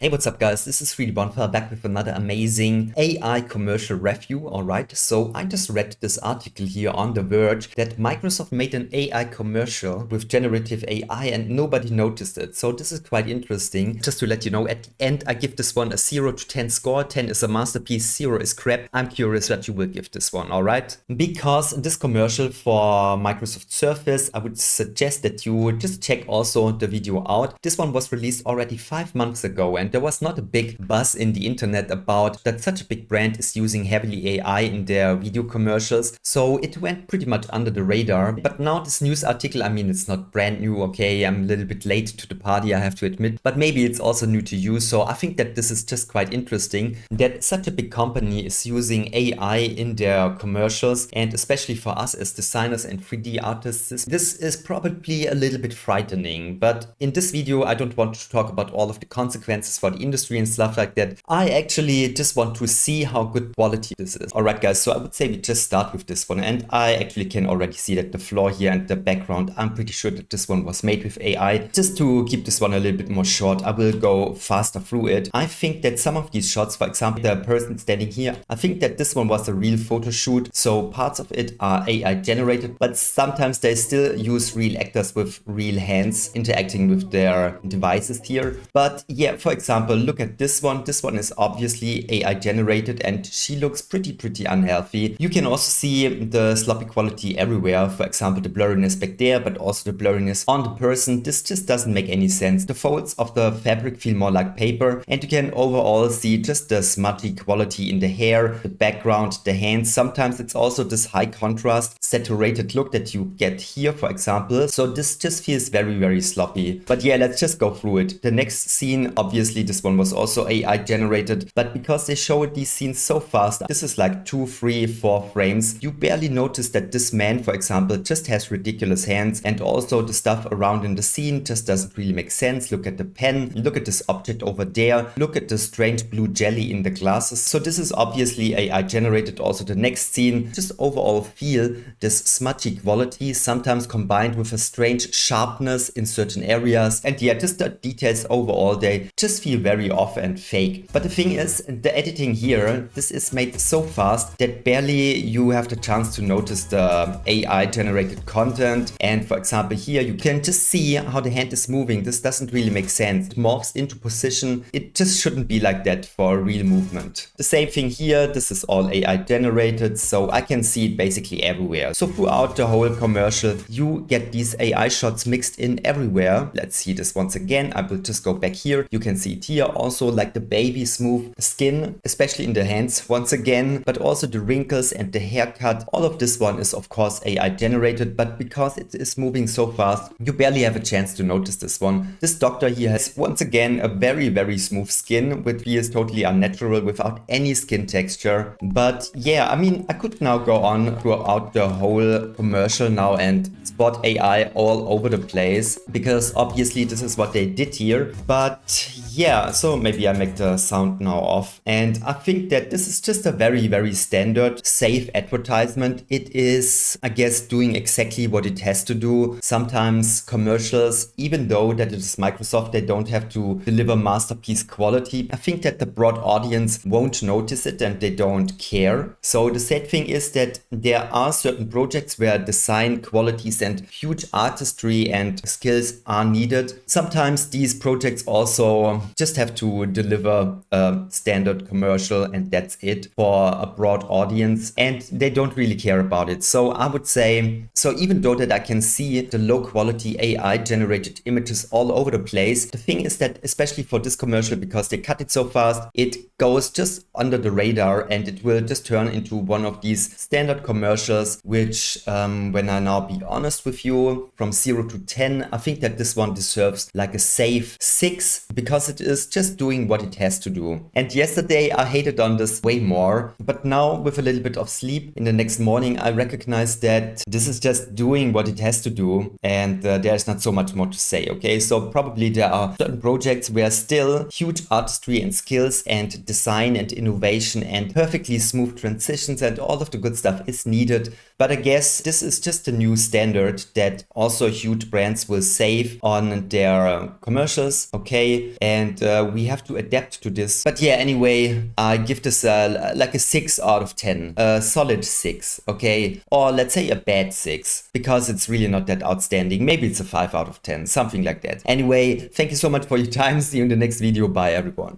Hey, what's up guys? This is really Bonfire back with another amazing AI commercial review, alright? So I just read this article here on The Verge that Microsoft made an AI commercial with generative AI and nobody noticed it. So this is quite interesting. Just to let you know, at the end I give this one a 0 to 10 score. 10 is a masterpiece, 0 is crap. I'm curious what you will give this one, alright? Because in this commercial for Microsoft Surface, I would suggest that you just check also the video out. This one was released already 5 months ago and there was not a big buzz in the internet about that such a big brand is using heavily AI in their video commercials. So it went pretty much under the radar. But now this news article, I mean, it's not brand new, okay? I'm a little bit late to the party, I have to admit, but maybe it's also new to you. So I think that this is just quite interesting that such a big company is using AI in their commercials, and especially for us as designers and 3D artists, this is probably a little bit frightening. But in this video, I don't want to talk about all of the consequences for the industry and stuff like that. I actually just want to see how good quality this is. Alright guys, so I would say we just start with this one, and I actually can already see that the floor here and the background, I'm pretty sure that this one was made with AI. Just to keep this one a little bit more short, I will go faster through it. I think that some of these shots, for example, the person standing here, I think that this one was a real photo shoot, so parts of it are AI generated, but sometimes they still use real actors with real hands interacting with their devices here. But yeah, for example, look at this one. This one is obviously AI generated and she looks pretty unhealthy. You can also see the sloppy quality everywhere. For example, the blurriness back there, but also the blurriness on the person. This just doesn't make any sense. The folds of the fabric feel more like paper, and you can overall see just the smutty quality in the hair, the background, the hands. Sometimes it's also this high contrast, saturated look that you get here, for example. So this just feels very sloppy. But yeah, let's just go through it. The next scene, obviously this one was also AI generated, but because they show these scenes so fast, this is like 2, 3, 4 frames, you barely notice that this man, for example, just has ridiculous hands, and also the stuff around in the scene just doesn't really make sense. Look at the pen, look at this object over there, look at the strange blue jelly in the glasses. So this is obviously AI generated. Also the next scene, just overall feel this smudgy quality, sometimes combined with a strange sharpness in certain areas. And yeah, just the details overall, they just feel very off and fake. But the thing is, the editing here, this is made so fast that barely you have the chance to notice the AI generated content. And for example, here you can just see how the hand is moving. This doesn't really make sense. It morphs into position. It just shouldn't be like that for real movement. The same thing here. This is all AI generated, so I can see it basically everywhere. So throughout the whole commercial, you get these AI shots mixed in everywhere. Let's see this once again. I will just go back here. You can see it here also, like the baby smooth skin, especially in the hands once again, but also the wrinkles and the haircut. All of this one is of course AI generated, but because it is moving so fast, you barely have a chance to notice this one. This doctor here has once again a very smooth skin, which feels totally unnatural without any skin texture. But yeah, I mean, I could now go on throughout the whole commercial now and spot AI all over the place, because obviously this is what they did here. But yeah, so maybe I make the sound now off. And I think that this is just a very standard, safe advertisement. It is, I guess, doing exactly what it has to do. Sometimes commercials, even though that it is Microsoft, they don't have to deliver masterpiece quality. I think that the broad audience won't notice it and they don't care. So the sad thing is that there are certain projects where design qualities and huge artistry and skills are needed. Sometimes these projects also just have to deliver a standard commercial and that's it for a broad audience, and they don't really care about it. So I would say, so even though that I can see the low quality AI generated images all over the place, the thing is that especially for this commercial, because they cut it so fast, it goes just under the radar and it will just turn into one of these standard commercials, which when I now be honest with you, from 0 to 10, I think that this one deserves like a safe 6, because it is just doing what it has to do. And yesterday I hated on this way more, but now with a little bit of sleep in the next morning, I recognize that this is just doing what it has to do, and there's not so much more to say. Okay, so probably there are certain projects where still huge artistry and skills and design and innovation and perfectly smooth transitions and all of the good stuff is needed. But I guess this is just a new standard that also huge brands will save on their commercials. Okay, and and we have to adapt to this. But yeah, anyway, I give this like a 6 out of 10, a solid 6, okay? Or let's say a bad 6, because it's really not that outstanding. Maybe it's a 5 out of 10, something like that. Anyway, thank you so much for your time. See you in the next video. Bye, everyone.